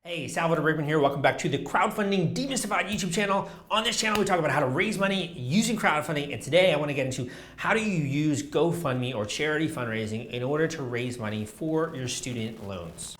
Hey, Salvador Brickman here. Welcome back to the Crowdfunding Demystified YouTube channel. On this channel, we talk about how to raise money using crowdfunding. And today I want to get into how do you use GoFundMe or charity fundraising in order to raise money for your student loans.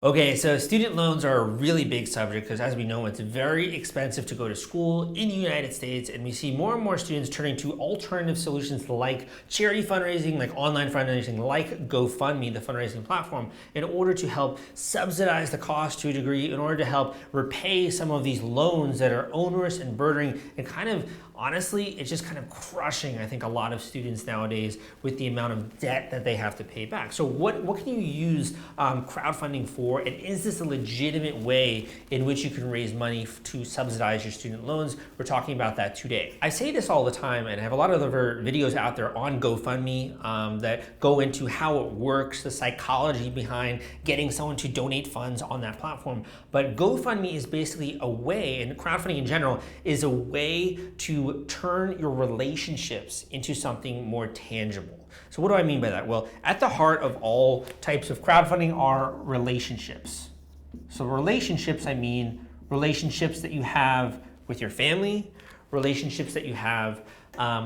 Okay, so student loans are a really big subject because, as we know, it's very expensive to go to school in the United States, and we see more and more students turning to alternative solutions like charity fundraising, like online fundraising, like GoFundMe, the fundraising platform, in order to help subsidize the cost to a degree, in order to help repay some of these loans that are onerous and burdening and kind of, honestly, it's just kind of crushing, I think, a lot of students nowadays with the amount of debt that they have to pay back. So what can you use crowdfunding for? And is this a legitimate way in which you can raise money to subsidize your student loans? We're talking about that today. I say this all the time, and I have a lot of other videos out there on GoFundMe that go into how it works, the psychology behind getting someone to donate funds on that platform. But GoFundMe is basically a way, and crowdfunding in general, is a way to turn your relationships into something more tangible. So what do I mean by that? Well, at the heart of all types of crowdfunding are relationships. So relationships, I mean relationships that you have with your family, relationships that you have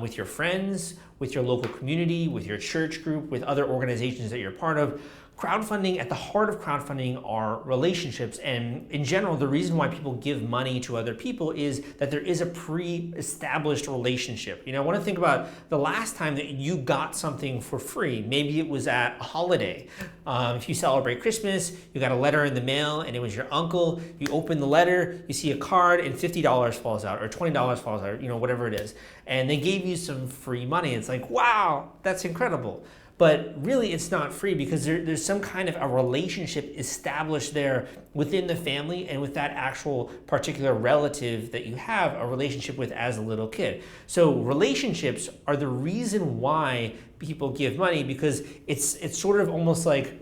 with your friends, with your local community, with your church group, with other organizations that you're part of. Crowdfunding, at the heart of crowdfunding are relationships, and in general, the reason why people give money to other people is that there is a pre-established relationship. You know, I want to think about the last time that you got something for free. Maybe it was at a holiday. If you celebrate Christmas, you got a letter in the mail and it was your uncle, you open the letter, you see a card and $50 falls out or $20 falls out, you know, whatever it is. And they gave you some free money. It's like, wow, that's incredible. But really, it's not free because there's some kind of a relationship established there within the family and with that actual particular relative that you have a relationship with as a little kid. So relationships are the reason why people give money, because it's sort of almost like,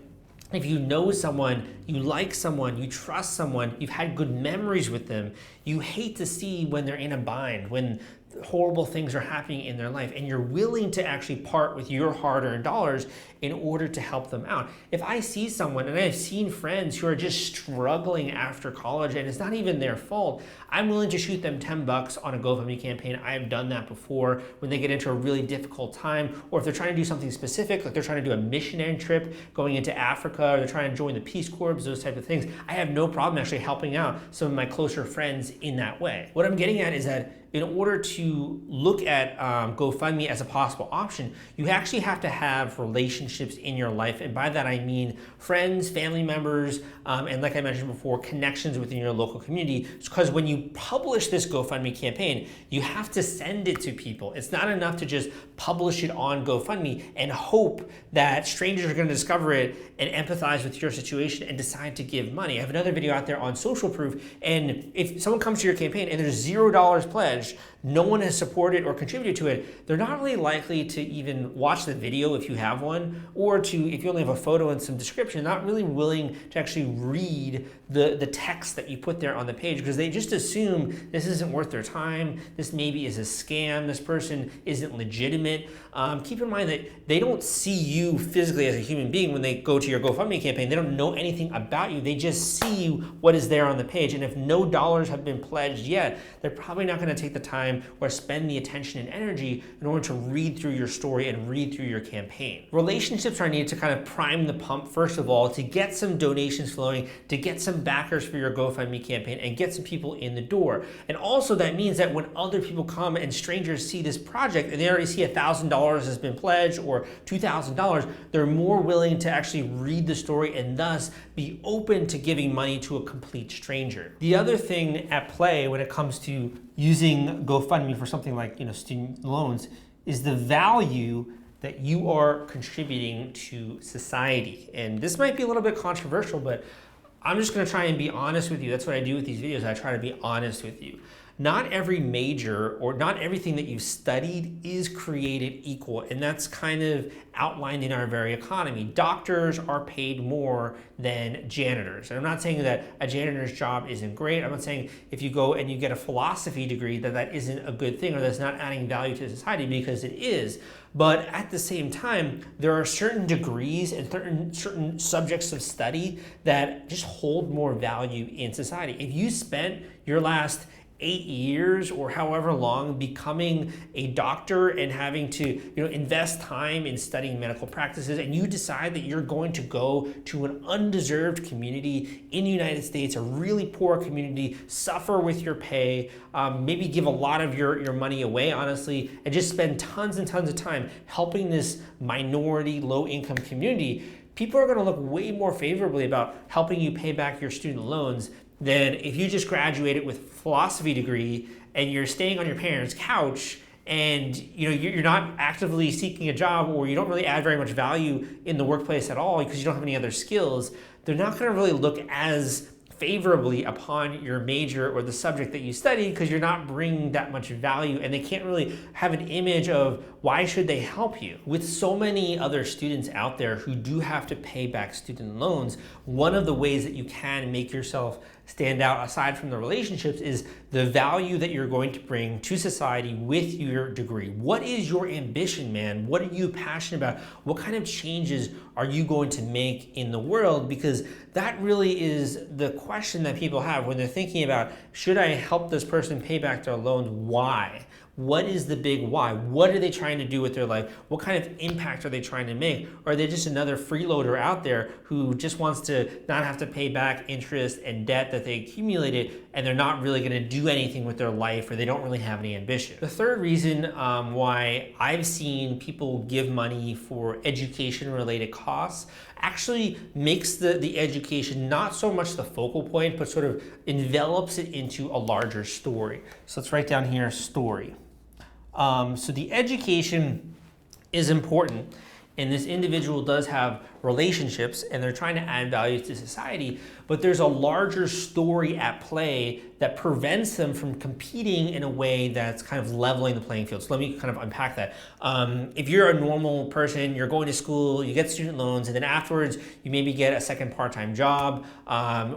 if you know someone, you like someone, you trust someone, you've had good memories with them, you hate to see when they're in a bind, when horrible things are happening in their life, and you're willing to actually part with your hard-earned dollars in order to help them out. If I see someone, and I've seen friends who are just struggling after college and it's not even their fault, I'm willing to shoot them 10 bucks on a GoFundMe campaign. I have done that before when they get into a really difficult time, or if they're trying to do something specific, like they're trying to do a missionary trip going into Africa, or they're trying to join the Peace Corps, those type of things. I have no problem actually helping out some of my closer friends in that way. What I'm getting at is that in order to look at GoFundMe as a possible option, you actually have to have relationships in your life. And by that, I mean friends, family members, and like I mentioned before, connections within your local community. Because when you publish this GoFundMe campaign, you have to send it to people. It's not enough to just publish it on GoFundMe and hope that strangers are going to discover it and empathize with your situation and decide to give money. I have another video out there on social proof, and if someone comes to your campaign and there's $0 pledged, no one has supported or contributed to it, they're not really likely to even watch the video if you have one, or to, if you only have a photo and some description, not really willing to actually read the text that you put there on the page, because they just assume this isn't worth their time, this maybe is a scam, this person isn't legitimate. Keep in mind that they don't see you physically as a human being when they go to your GoFundMe campaign. They don't know anything about you. They just see what is there on the page, and if no dollars have been pledged yet, they're probably not going to take the time or spend the attention and energy in order to read through your story and read through your campaign. Relationships are needed to kind of prime the pump, first of all, to get some donations flowing, to get some backers for your GoFundMe campaign, and get some people in the door. And also that means that when other people come and strangers see this project and they already see $1,000 has been pledged or $2,000, they're more willing to actually read the story and thus be open to giving money to a complete stranger. The other thing at play when it comes to using GoFundMe for something like, student loans is the value that you are contributing to society. And this might be a little bit controversial, but I'm just going to try and be honest with you. That's what I do with these videos. I try to be honest with you. not every major or not everything that you've studied is created equal. And that's kind of outlined in our very economy. Doctors are paid more than janitors. And I'm not saying that a janitor's job isn't great. I'm not saying if you go and you get a philosophy degree that that isn't a good thing or that's not adding value to society, because it is. But at the same time, there are certain degrees and certain subjects of study that just hold more value in society. If you spent your last 8 years or however long becoming a doctor and having to invest time in studying medical practices, and you decide that you're going to go to an undeserved community in the United States, a really poor community, suffer with your pay, maybe give a lot of your money away, honestly, and just spend tons and tons of time helping this minority, low-income community, people are going to look way more favorably about helping you pay back your student loans than if you just graduated with a philosophy degree and you're staying on your parents' couch and you're not actively seeking a job, or you don't really add very much value in the workplace at all because you don't have any other skills. They're not going to really look as favorably upon your major or the subject that you study because you're not bringing that much value, and they can't really have an image of why should they help you. With so many other students out there who do have to pay back student loans, one of the ways that you can make yourself stand out aside from the relationships is the value that you're going to bring to society with your degree. What is your ambition, man? What are you passionate about? What kind of changes are you going to make in the world? Because that really is the question that people have when they're thinking about, should I help this person pay back their loans? Why? What is the big why? What are they trying to do with their life? What kind of impact are they trying to make? Or are they just another freeloader out there who just wants to not have to pay back interest and debt that they accumulated, and they're not really going to do anything with their life, or they don't really have any ambition? The third reason why I've seen people give money for education-related costs actually makes the education not so much the focal point, but sort of envelops it into a larger story. So let's write down here, story. So the education is important, and this individual does have relationships and they're trying to add value to society, but there's a larger story at play that prevents them from competing in a way that's kind of leveling the playing field. So let me kind of unpack that. If you're a normal person, you're going to school, you get student loans, and then afterwards you maybe get a second part-time job,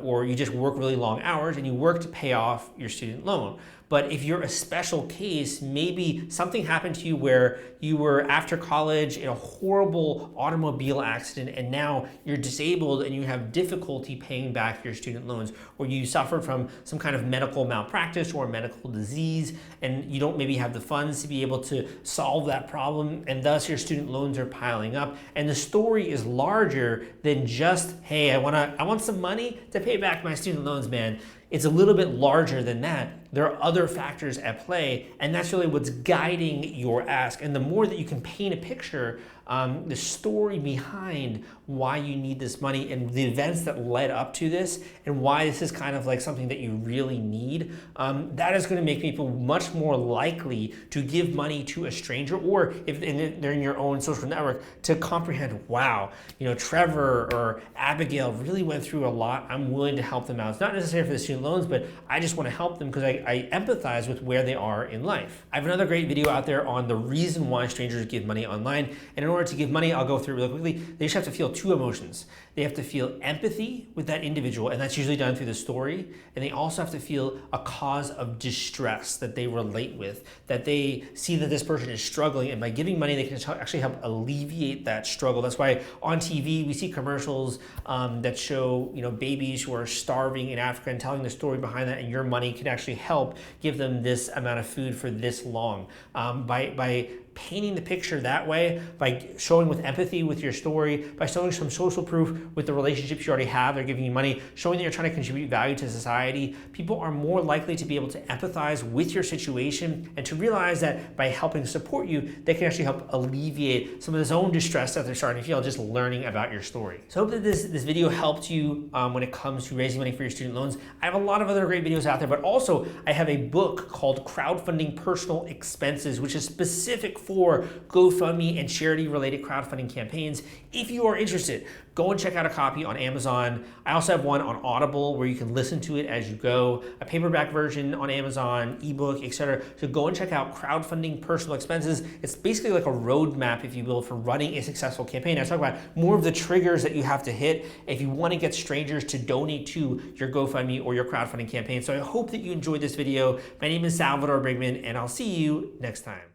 or you just work really long hours and you work to pay off your student loan. But if you're a special case, maybe something happened to you where you were after college in a horrible automobile accident and now you're disabled and you have difficulty paying back your student loans, or you suffered from some kind of medical malpractice or medical disease and you don't maybe have the funds to be able to solve that problem, and thus your student loans are piling up. And the story is larger than just, hey, I want some money to pay back my student loans, man. It's a little bit larger than that. There are other factors at play, and that's really what's guiding your ask. And the more that you can paint a picture, the story behind why you need this money and the events that led up to this and why this is kind of like something that you really need, that is going to make people much more likely to give money to a stranger, or if they're in your own social network, to comprehend, wow, Trevor or Abigail really went through a lot. I'm willing to help them out. It's not necessarily for the student loans, but I just want to help them because I empathize with where they are in life. I have another great video out there on the reason why strangers give money online. And in order to give money, I'll go through it really quickly. They just have to feel two emotions. They have to feel empathy with that individual, and that's usually done through the story. And they also have to feel a cause of distress that they relate with, that they see that this person is struggling, and by giving money, they can actually help alleviate that struggle. That's why on TV, we see commercials that show babies who are starving in Africa and telling the story behind that, and your money can actually help give them this amount of food for this long. By painting the picture that way, by showing with empathy with your story, by showing some social proof with the relationships you already have, they're giving you money, showing that you're trying to contribute value to society, people are more likely to be able to empathize with your situation and to realize that by helping support you, they can actually help alleviate some of this own distress that they're starting to feel just learning about your story. So I hope that this video helped you when it comes to raising money for your student loans. I have a lot of other great videos out there, but also I have a book called Crowdfunding Personal Expenses, which is specific for GoFundMe and charity-related crowdfunding campaigns. If you are interested, go and check out a copy on Amazon. I also have one on Audible where you can listen to it as you go, a paperback version on Amazon, ebook, etc. So go and check out Crowdfunding Personal Expenses. It's basically like a roadmap, if you will, for running a successful campaign. I talk about more of the triggers that you have to hit if you want to get strangers to donate to your GoFundMe or your crowdfunding campaign. So I hope that you enjoyed this video. My name is Salvador Brigman, and I'll see you next time.